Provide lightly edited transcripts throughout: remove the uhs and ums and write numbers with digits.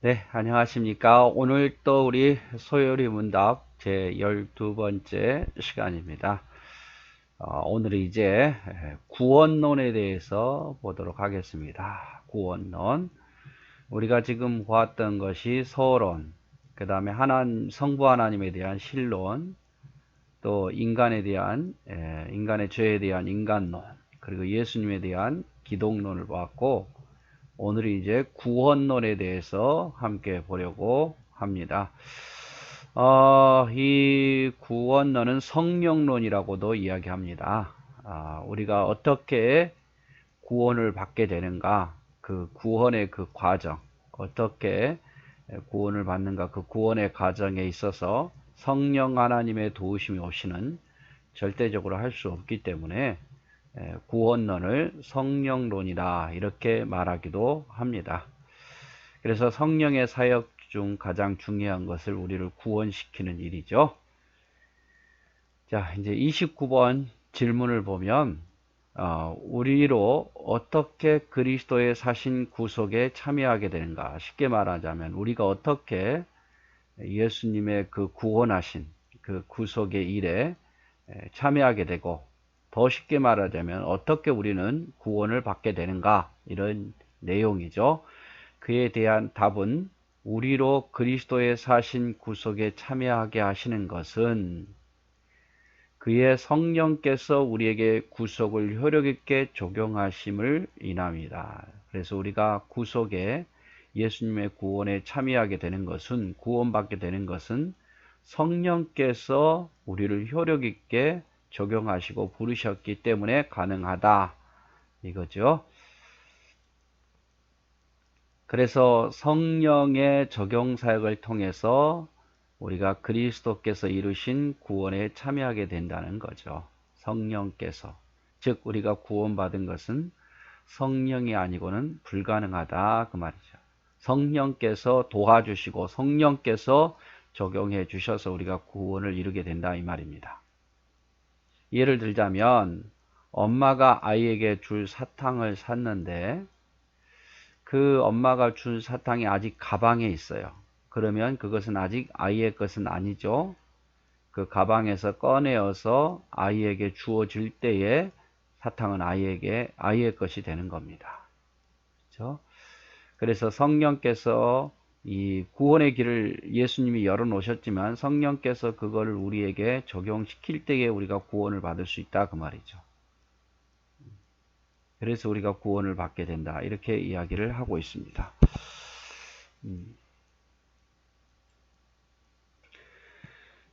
네, 안녕하십니까. 오늘 또 우리 소요리 문답 제 12번째 시간입니다. 오늘은 이제 구원론에 대해서 보도록 하겠습니다. 구원론. 우리가 지금 보았던 것이 서론, 그 다음에 성부 하나님에 대한 신론, 또 인간의 죄에 대한 인간론, 그리고 예수님에 대한 기독론을 보았고, 오늘은 이제 구원론에 대해서 함께 보려고 합니다. 이 구원론은 성령론이라고도 이야기합니다. 우리가 어떻게 구원을 받게 되는가, 그 구원의 그 과정, 어떻게 구원을 받는가, 그 구원의 과정에 있어서 성령 하나님의 도우심이 없이는 절대적으로 할 수 없기 때문에 구원론을 성령론이다 이렇게 말하기도 합니다. 그래서 성령의 사역 중 가장 중요한 것을 우리를 구원시키는 일이죠. 자, 이제 29번 질문을 보면 우리로 어떻게 그리스도의 사신 구속에 참여하게 되는가? 쉽게 말하자면 우리가 어떻게 예수님의 그 구원하신 그 구속의 일에 참여하게 되고, 더 쉽게 말하자면 어떻게 우리는 구원을 받게 되는가, 이런 내용이죠. 그에 대한 답은 우리로 그리스도의 사신 구속에 참여하게 하시는 것은 그의 성령께서 우리에게 구속을 효력 있게 적용하심을 인합니다. 그래서 우리가 구속에, 예수님의 구원에 참여하게 되는 것은, 구원받게 되는 것은 성령께서 우리를 효력 있게 적용하시고 부르셨기 때문에 가능하다 이거죠. 그래서 성령의 적용 사역을 통해서 우리가 그리스도께서 이루신 구원에 참여하게 된다는 거죠. 성령께서. 즉 우리가 구원받은 것은 성령이 아니고는 불가능하다 그 말이죠. 성령께서 도와주시고 성령께서 적용해 주셔서 우리가 구원을 이루게 된다 이 말입니다. 예를 들자면 엄마가 아이에게 줄 사탕을 샀는데 그 엄마가 준 사탕이 아직 가방에 있어요. 그러면 그것은 아직 아이의 것은 아니죠. 그 가방에서 꺼내어서 아이에게 주어질 때에 사탕은 아이의 것이 되는 겁니다. 그렇죠? 그래서 성령께서 이 구원의 길을 예수님이 열어놓으셨지만 성령께서 그거를 우리에게 적용시킬 때에 우리가 구원을 받을 수 있다 그 말이죠. 그래서 우리가 구원을 받게 된다 이렇게 이야기를 하고 있습니다.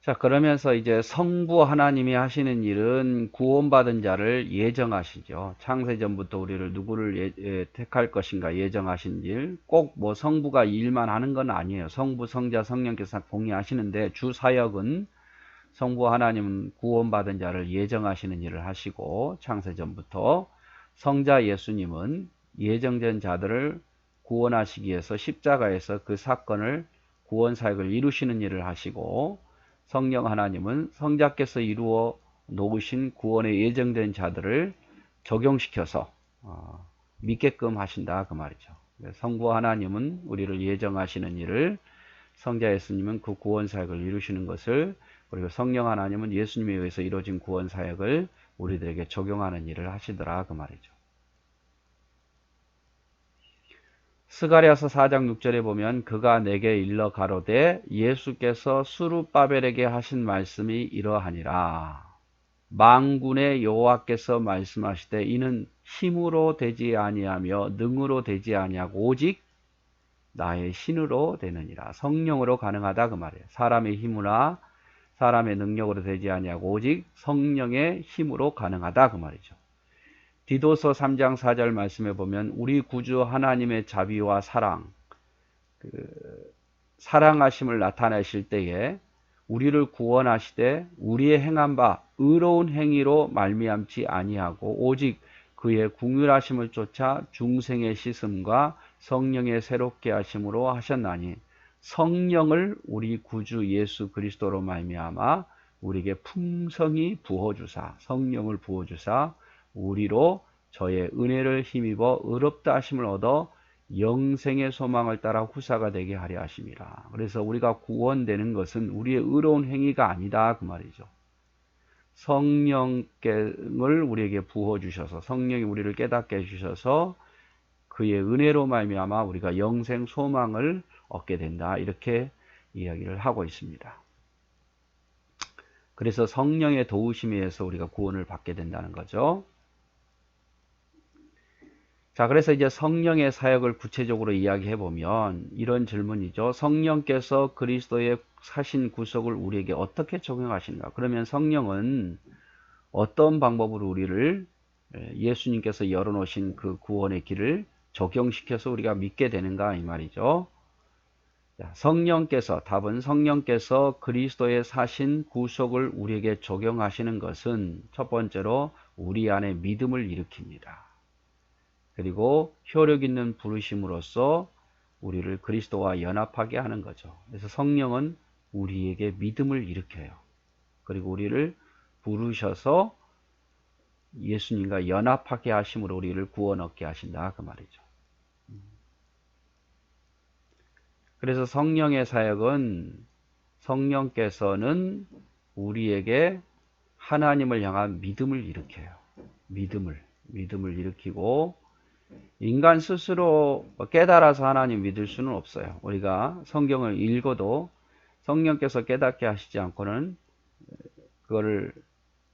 자, 그러면서 이제 성부 하나님이 하시는 일은 구원받은 자를 예정하시죠. 창세전부터 우리를 누구를 택할 것인가 예정하신 일. 꼭 뭐 성부가 이 일만 하는 건 아니에요. 성부, 성자, 성령께서 공의하시는데 주 사역은 성부 하나님은 구원받은 자를 예정하시는 일을 하시고, 창세전부터 성자 예수님은 예정된 자들을 구원하시기 위해서 십자가에서 그 사건을, 구원 사역을 이루시는 일을 하시고, 성령 하나님은 성자께서 이루어 놓으신 구원에 예정된 자들을 적용시켜서 믿게끔 하신다 그 말이죠. 성부 하나님은 우리를 예정하시는 일을, 성자 예수님은 그 구원 사역을 이루시는 것을, 그리고 성령 하나님은 예수님에 의해서 이루어진 구원 사역을 우리들에게 적용하는 일을 하시더라 그 말이죠. 스가랴서 4장 6절에 보면 그가 내게 일러 가로되 예수께서 스룹바벨에게 하신 말씀이 이러하니라. 만군의 여호와께서 말씀하시되 이는 힘으로 되지 아니하며 능으로 되지 아니하고 오직 나의 신으로 되느니라. 성령으로 가능하다 그 말이에요. 사람의 힘이나 사람의 능력으로 되지 아니하고 오직 성령의 힘으로 가능하다 그 말이죠. 디도서 3장 4절 말씀에 보면 우리 구주 하나님의 자비와 사랑하심을 나타내실 때에 우리를 구원하시되 우리의 행한 바 의로운 행위로 말미암지 아니하고 오직 그의 궁휼하심을 쫓아 중생의 씻음과 성령의 새롭게 하심으로 하셨나니, 성령을 우리 구주 예수 그리스도로 말미암아 우리에게 풍성히 부어주사, 성령을 부어주사 우리로 저의 은혜를 힘입어 의롭다 하심을 얻어 영생의 소망을 따라 후사가 되게 하려 하심이라. 그래서 우리가 구원되는 것은 우리의 의로운 행위가 아니다 그 말이죠. 성령을 우리에게 부어 주셔서 성령이 우리를 깨닫게 해 주셔서 그의 은혜로 말미암아 우리가 영생 소망을 얻게 된다. 이렇게 이야기를 하고 있습니다. 그래서 성령의 도우심에 의해서 우리가 구원을 받게 된다는 거죠. 자, 그래서 이제 성령의 사역을 구체적으로 이야기해 보면 이런 질문이죠. 성령께서 그리스도의 사신 구속을 우리에게 어떻게 적용하시는가? 그러면 성령은 어떤 방법으로 우리를 예수님께서 열어놓으신 그 구원의 길을 적용시켜서 우리가 믿게 되는가 이 말이죠. 성령께서, 답은 성령께서 그리스도의 사신 구속을 우리에게 적용하시는 것은 첫 번째로 우리 안에 믿음을 일으킵니다. 그리고 효력 있는 부르심으로써 우리를 그리스도와 연합하게 하는 거죠. 그래서 성령은 우리에게 믿음을 일으켜요. 그리고 우리를 부르셔서 예수님과 연합하게 하심으로 우리를 구원 얻게 하신다 그 말이죠. 그래서 성령의 사역은 성령께서는 우리에게 하나님을 향한 믿음을 일으켜요. 믿음을 일으키고 인간 스스로 깨달아서 하나님 믿을 수는 없어요. 우리가 성경을 읽어도 성령께서 깨닫게 하시지 않고는 그거를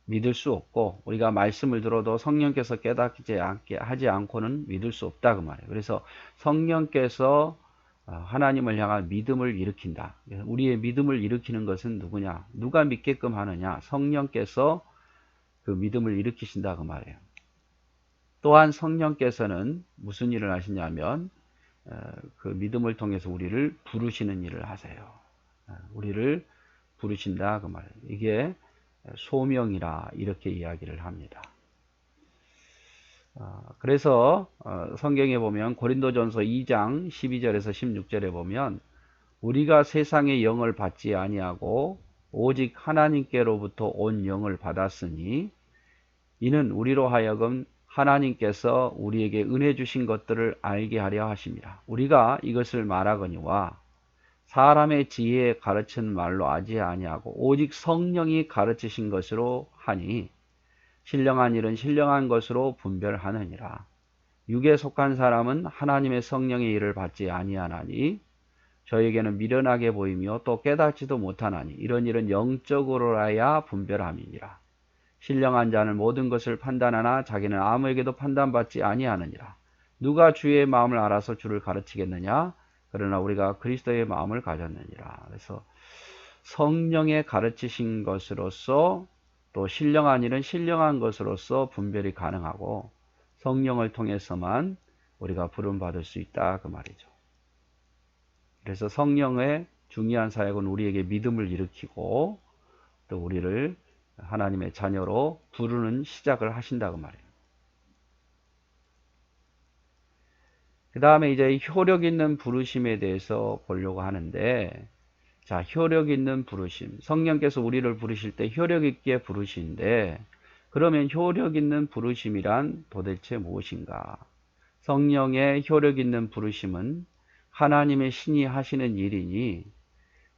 믿을 수 없고, 우리가 말씀을 들어도 성령께서 깨닫지 않게 하지 않고는 믿을 수 없다 그 말이에요. 그래서 성령께서 하나님을 향한 믿음을 일으킨다. 우리의 믿음을 일으키는 것은 누구냐? 누가 믿게끔 하느냐? 성령께서 그 믿음을 일으키신다 그 말이에요. 또한 성령께서는 무슨 일을 하시냐면 그 믿음을 통해서 우리를 부르시는 일을 하세요. 우리를 부르신다 그 말이에요. 이게 소명이라 이렇게 이야기를 합니다. 그래서 성경에 보면 고린도전서 2장 12절에서 16절에 보면 우리가 세상의 영을 받지 아니하고 오직 하나님께로부터 온 영을 받았으니 이는 우리로 하여금 하나님께서 우리에게 은혜 주신 것들을 알게 하려 하심이라. 우리가 이것을 말하거니와 사람의 지혜에 가르친 말로 하지 아니하고 오직 성령이 가르치신 것으로 하니 신령한 일은 신령한 것으로 분별하느니라. 육에 속한 사람은 하나님의 성령의 일을 받지 아니하나니 저에게는 미련하게 보이며 또 깨닫지도 못하나니 이런 일은 영적으로라야 분별함이니라. 신령한 자는 모든 것을 판단하나 자기는 아무에게도 판단받지 아니하느니라. 누가 주의 마음을 알아서 주를 가르치겠느냐? 그러나 우리가 그리스도의 마음을 가졌느니라. 그래서 성령의 가르치신 것으로서 또 신령한 일은 신령한 것으로서 분별이 가능하고 성령을 통해서만 우리가 부름받을 수 있다 그 말이죠. 그래서 성령의 중요한 사역은 우리에게 믿음을 일으키고 또 우리를 하나님의 자녀로 부르는 시작을 하신다 그 말이에요. 그 다음에 이제 효력 있는 부르심에 대해서 보려고 하는데, 자, 효력 있는 부르심. 성령께서 우리를 부르실 때 효력 있게 부르시는데, 그러면 효력 있는 부르심이란 도대체 무엇인가? 성령의 효력 있는 부르심은 하나님의 신이 하시는 일이니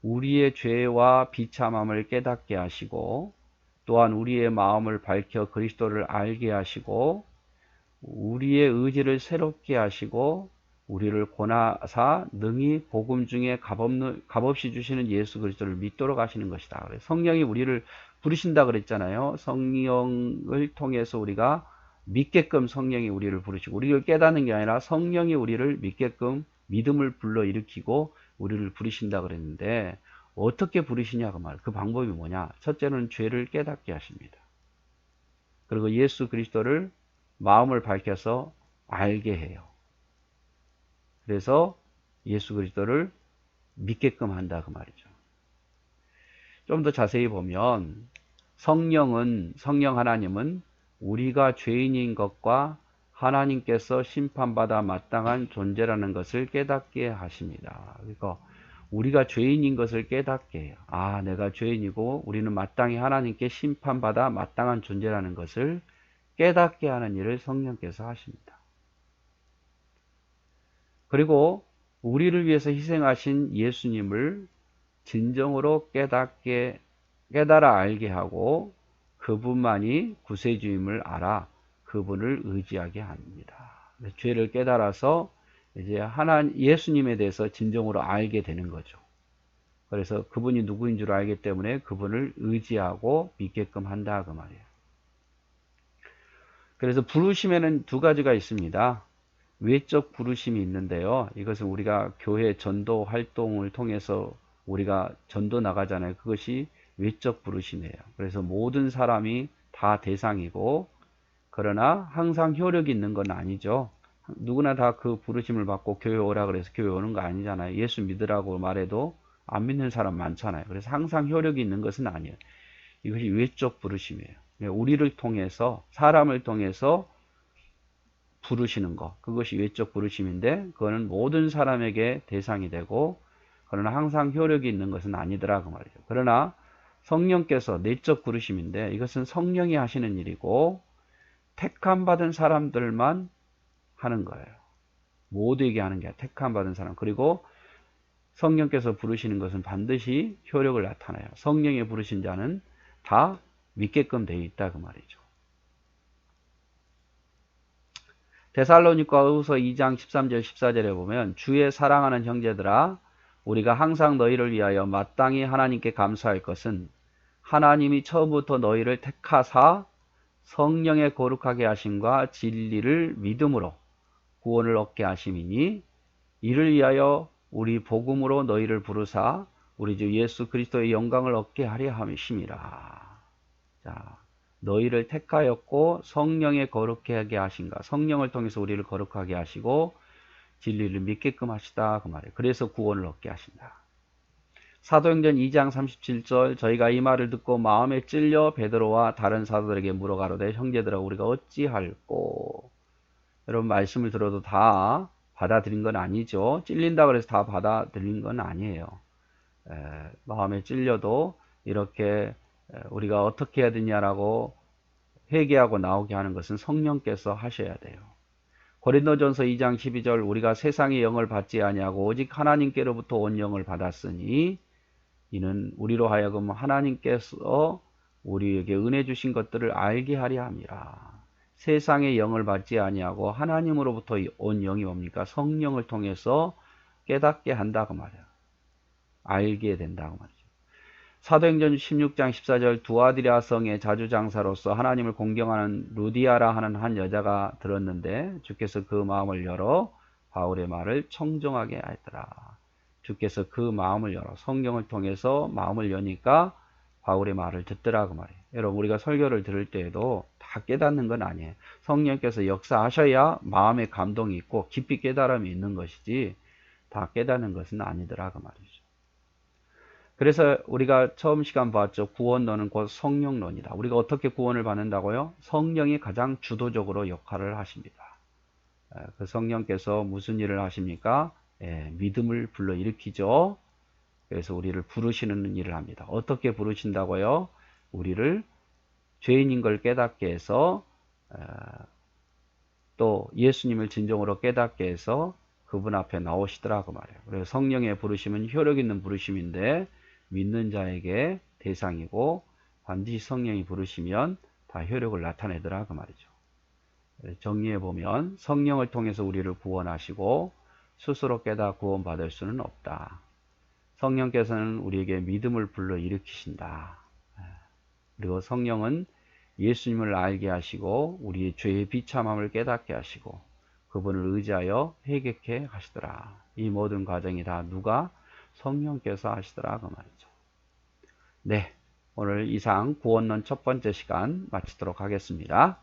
우리의 죄와 비참함을 깨닫게 하시고 또한 우리의 마음을 밝혀 그리스도를 알게 하시고 우리의 의지를 새롭게 하시고 우리를 고나사 능히 복음 중에 값없이 주시는 예수 그리스도를 믿도록 하시는 것이다. 그래서 성령이 우리를 부르신다 그랬잖아요. 성령을 통해서 우리가 믿게끔 성령이 우리를 부르시고 우리를 깨닫는 게 아니라 성령이 우리를 믿게끔 믿음을 불러일으키고 우리를 부르신다 그랬는데 어떻게 부르시냐 그 말. 그 방법이 뭐냐? 첫째는 죄를 깨닫게 하십니다. 그리고 예수 그리스도를 마음을 밝혀서 알게 해요. 그래서 예수 그리스도를 믿게끔 한다 그 말이죠. 좀 더 자세히 보면 성령 하나님은 우리가 죄인인 것과 하나님께서 심판받아 마땅한 존재라는 것을 깨닫게 하십니다. 그러니까 우리가 죄인인 것을 깨닫게 해요. 아, 내가 죄인이고 우리는 마땅히 하나님께 심판받아 마땅한 존재라는 것을 깨닫게 하는 일을 성령께서 하십니다. 그리고 우리를 위해서 희생하신 예수님을 진정으로 깨달아 알게 하고 그분만이 구세주임을 알아 그분을 의지하게 합니다. 죄를 깨달아서 이제 예수님에 대해서 진정으로 알게 되는 거죠. 그래서 그분이 누구인 줄 알기 때문에 그분을 의지하고 믿게끔 한다 그 말이에요. 그래서 부르심에는 두 가지가 있습니다. 외적 부르심이 있는데요. 이것은 우리가 교회 전도 활동을 통해서 우리가 전도 나가잖아요. 그것이 외적 부르심이에요. 그래서 모든 사람이 다 대상이고, 그러나 항상 효력이 있는 건 아니죠. 누구나 다 그 부르심을 받고 교회 오라 그래서 교회 오는 거 아니잖아요. 예수 믿으라고 말해도 안 믿는 사람 많잖아요. 그래서 항상 효력이 있는 것은 아니에요. 이것이 외적 부르심이에요. 우리를 통해서, 사람을 통해서 부르시는 것, 그것이 외적 부르심인데 그거는 모든 사람에게 대상이 되고, 그러나 항상 효력이 있는 것은 아니더라 그 말이죠. 그러나 성령께서 내적 부르심인데 이것은 성령이 하시는 일이고 택함 받은 사람들만 하는 거예요. 모두에게 하는 게 아니라 택함 받은 사람. 그리고 성령께서 부르시는 것은 반드시 효력을 나타내요. 성령이 부르신 자는 다 믿게끔 되어 있다 그 말이죠. 데살로니가후서 2장 13절 14절에 보면 주의 사랑하는 형제들아 우리가 항상 너희를 위하여 마땅히 하나님께 감사할 것은 하나님이 처음부터 너희를 택하사 성령의 거룩하게 하심과 진리를 믿음으로 구원을 얻게 하심이니 이를 위하여 우리 복음으로 너희를 부르사 우리 주 예수 그리스도의 영광을 얻게 하려 함이심이라. 자, 너희를 택하였고 성령의 거룩하게 하신가. 성령을 통해서 우리를 거룩하게 하시고 진리를 믿게끔 하시다 그 말이에요. 그래서 구원을 얻게 하신다. 사도행전 2장 37절 저희가 이 말을 듣고 마음에 찔려 베드로와 다른 사도들에게 물어가로되 형제들아 우리가 어찌할꼬. 여러분 말씀을 들어도 다 받아들인 건 아니죠. 찔린다 그래서 다 받아들인 건 아니에요. 마음에 찔려도 이렇게 우리가 어떻게 해야 되냐라고 회개하고 나오게 하는 것은 성령께서 하셔야 돼요. 고린도전서 2장 12절 우리가 세상의 영을 받지 아니하고 오직 하나님께로부터 온 영을 받았으니 이는 우리로 하여금 하나님께서 우리에게 은혜 주신 것들을 알게 하려 함이라. 세상의 영을 받지 아니하고 하나님으로부터 온 영이 뭡니까? 성령을 통해서 깨닫게 한다고 말이에요. 알게 된다고 말이죠. 사도행전 16장 14절 두아디라 성의 자주장사로서 하나님을 공경하는 루디아라 하는 한 여자가 들었는데 주께서 그 마음을 열어 바울의 말을 청정하게 하였더라. 주께서 그 마음을 열어 성경을 통해서 마음을 여니까 바울의 말을 듣더라 그 말이에요. 여러분 우리가 설교를 들을 때에도 다 깨닫는 건 아니에요. 성령께서 역사하셔야 마음에 감동이 있고 깊이 깨달음이 있는 것이지 다 깨닫는 것은 아니더라 그 말이죠. 그래서 우리가 처음 시간 봤죠. 구원론은 곧 성령론이다. 우리가 어떻게 구원을 받는다고요? 성령이 가장 주도적으로 역할을 하십니다. 그 성령께서 무슨 일을 하십니까? 믿음을 불러일으키죠. 그래서 우리를 부르시는 일을 합니다. 어떻게 부르신다고요? 우리를 죄인인 걸 깨닫게 해서 또 예수님을 진정으로 깨닫게 해서 그분 앞에 나오시더라고 말이에요. 그래서 성령의 부르심은 효력 있는 부르심인데 믿는 자에게 대상이고 반드시 성령이 부르시면 다 효력을 나타내더라 그 말이죠. 정리해 보면 성령을 통해서 우리를 구원하시고 스스로 깨닫 구원받을 수는 없다. 성령께서는 우리에게 믿음을 불러 일으키신다. 그리고 성령은 예수님을 알게 하시고 우리의 죄의 비참함을 깨닫게 하시고 그분을 의지하여 회개케 하시더라. 이 모든 과정이 다 누가? 성령께서 하시더라 그 말이죠. 네, 오늘 이상 구원론 첫 번째 시간 마치도록 하겠습니다.